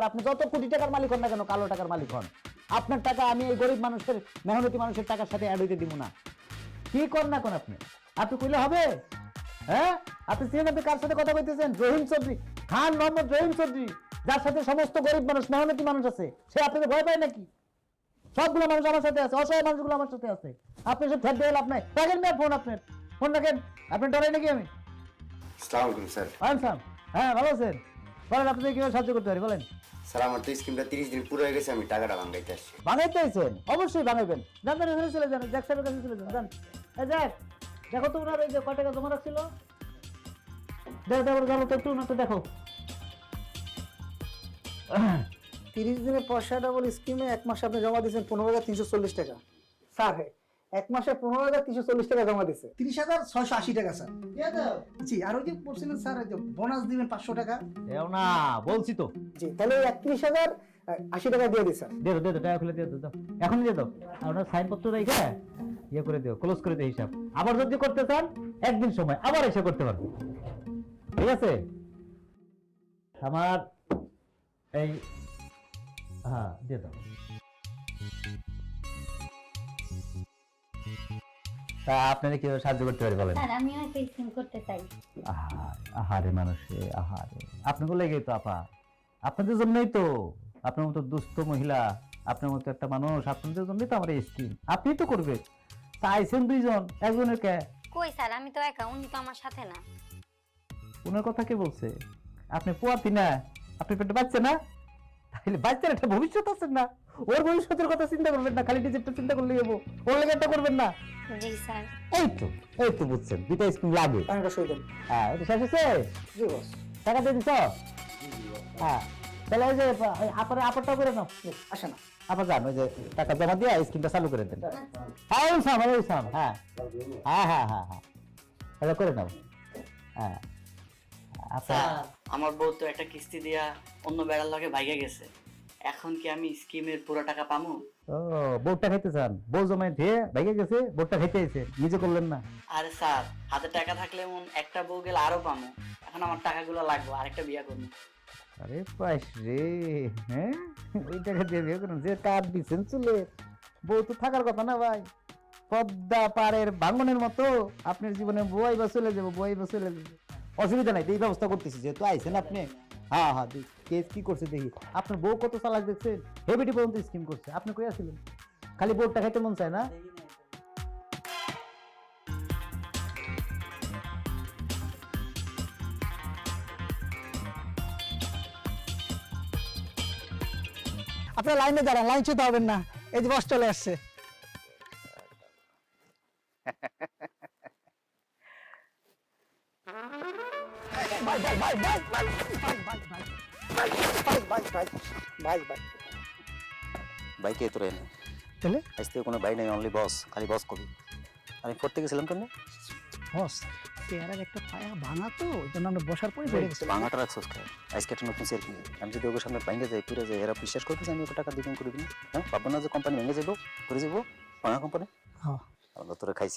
আপনি যত কোটি টাকার মালিক হন না কেন, কালো টাকার মালিক হন, আপনার টাকা আমি এই গরিব মানুষের, মেহনতি মানুষের টাকার সাথে অ্যাড হইতে দিব না। কি করেন না কোন আপনি? আপনি কইলে হবে? হ্যাঁ, আপনি চিনেন আপনি কার সাথে কথা কইতেছেন? রহিম চৌধুরী, খান মোহাম্মদ রহিম চৌধুরী, যার সাথে সমস্ত গরিব মানুষ, মেহনতি মানুষ আছে। সে আপনাকে ভয় পায় নাকি? সবগুলো মানুষ আমার সাথে আছে, অসহায় মানুষগুলো আমার সাথে আছে। আপনি সব ঠেট দিয়ে লাভ নাই। রাখেন না ফোন, আপনার ফোন রাখেন। আপনি ডরাই নাকি আমি? আসসালামু আলাইকুম স্যার। আনসাম, হ্যাঁ ভালো আছেন? বলেন আপনাদের কিভাবে সাহায্য করতে পারি বলেন। স্যার আমার তো স্কিমটা 30 দিন পুরো হয়ে গেছে, আমি টাকাটা ভাঙাইতে আসছি। বানাইতে আইছেন? অবশ্যই বানাইবেন। যান যান, এখানে চলে যান, জ্যাক সাহেবের কাছে চলে যান। যান এই জ্যাক, দেখো তো ওনার এই যে কয় টাকা জমা রাখছিল, দেখো দেখো দেখো তো একটু না তো দেখো। 30 দিনের পয়সা ডাবল স্কিমে 1 মাসে আপনি জমা দিয়েছেন 15,340 টাকা স্যার। 1 মাসে 15,340 টাকা জমা দিয়েছে। 30,680 টাকা স্যার। জি, আর ওই যে বলছিলেন স্যার যে বোনাস দিবেন 500 টাকা। এও না, বলছি তো। জি, তাহলে 31,080 টাকা দিয়ে দিই স্যার। দিয়ে দাও টাকা খুলে দিয়ে দাও, এখন দিয়ে দাও। আর ওনার সাইনপত্র রেখে ইয়ে করে দিও, ক্লোজ করে দিও হিসাব। আবার যদি করতে চান একদিন সময় আবার এসে করতে পারবে, ঠিক আছে? আমার এই, হ্যাঁ দিয়ে দাও। তা আপনারা কিভাবে সাহায্য করতে পারি বলেন? স্যার আমিও একটা স্কিম করতে চাই। আহারে মানুষে, আহারে আপনাকে লেগেই তো আপা, আপনাদের জন্যই তো, আপনার মতো দুস্থ মহিলা, আপনার মতো একটা মানুষ, আপনাদের জন্যই তো আমার এই স্কিম। আপনি তো করবে, তাইছেন দুইজন, একজনের কে? কই স্যার, আমি তো একা, উনি তো আমার সাথে না। ওনার কথা কে বলছে? আপনি পোয়াতি না, আপনি পেটে বাচ্চা না, তাহলে বাচ্চার একটা ভবিষ্যৎ আছে না? ওর ভবিষ্যতের কথা চিন্তা করবেন না, খালি নিজেরটা চিন্তা করলেই হবো, ওর লেগে করবেন না। জি স্যার। এই তো বুঝছেন, দুইটা স্কিম লাগে। টাকাটা সই দেন। হ্যাঁ, এটা শেষ হয়েছে? জি বস। টাকা দিয়ে দিছ? হ্যাঁ, তাহলে ওই যে আপারটা করে নাও। আসে না। আপা যান, ওই যে টাকা জমা দিয়ে স্কিমটা চালু করে দেন। হ্যাঁ ওইসাম, হ্যাঁ হ্যাঁ হ্যাঁ হ্যাঁ হ্যাঁ, তাহলে করে নাও। হ্যাঁ আচ্ছা, স্যার আমার বউ তো একটা কিস্তি দিয়া অন্য বেড়ার লগে ভাইগা গেছে, এখন কি আমি স্কিমের পুরো টাকা পামু? ও বোর্ডটা খাইতে চান? বউ জমাই দিয়ে ভেঙে গেছে, বোর্ডটা খাইতে আইছে, নিজে করলেন না? আরে স্যার হাতে টাকা থাকলে এমন একটা বউ গেলে আরো পামু, এখন আমার টাকাগুলো লাগবে, আরেকটা বিয়া করবো। আরে পাইস রে, হ্যাঁ ওই টাকা দিয়ে বিয়ে করুন, যে কাঠ দিচ্ছেন চুলে, বউ তো থাকার কথা না ভাই, পদ্মা পাড়ের ভাঙনের মতো আপনার জীবনে বই বা চলে যাবো, বই বা চলে যাবো, অসুবিধা নাই, এই ব্যবস্থা করতেছি, যেহেতু আইছেন আপনি। হ্যাঁ হ্যাঁ, কেস কি করছে দেখি। আপনার বউ কত চালাক দেখছেন, হেবিটি পর্যন্ত স্কিম করছে। আপনি কই আছিলেন? খালি বোর্ডটা খাইতে মন চায় না? আপনার লাইনে দাঁড়ান, লাইন ছুতে হবেন না। এই যে বস চলে আসছে। ভাই ভাই ভাই ভাই ভাই ভাই ভাই ভাই ভাই ভাই ভাই ভাই বাইকে তোরে এনে তাহলে আজ থেকে কোনো বাই নাই, অনলি বস, খালি বস কবি। আমি পড়তে গেছিলাম কেন? বস চেয়ারের একটা পায়া ভাঙা তো, ওই জন্য আমরা বসার পরে পড়ে গেছি। ভাঙাটা রাখছোস খায়, আজকে একটা নতুন চেয়ার কিনে আমি যদি ওকে সামনে ভাঙে যাই, পুরে যাই, এরা বিশ্বাস করবে যে আমি ওকে টাকা দিবেন করে দিন? হ্যাঁ, ভাববো না যে কোম্পানি ভেঙে যাবো, করে যাবো, ভাঙা কোম্পানি। হ্যাঁ, আমরা তোরা খাইছি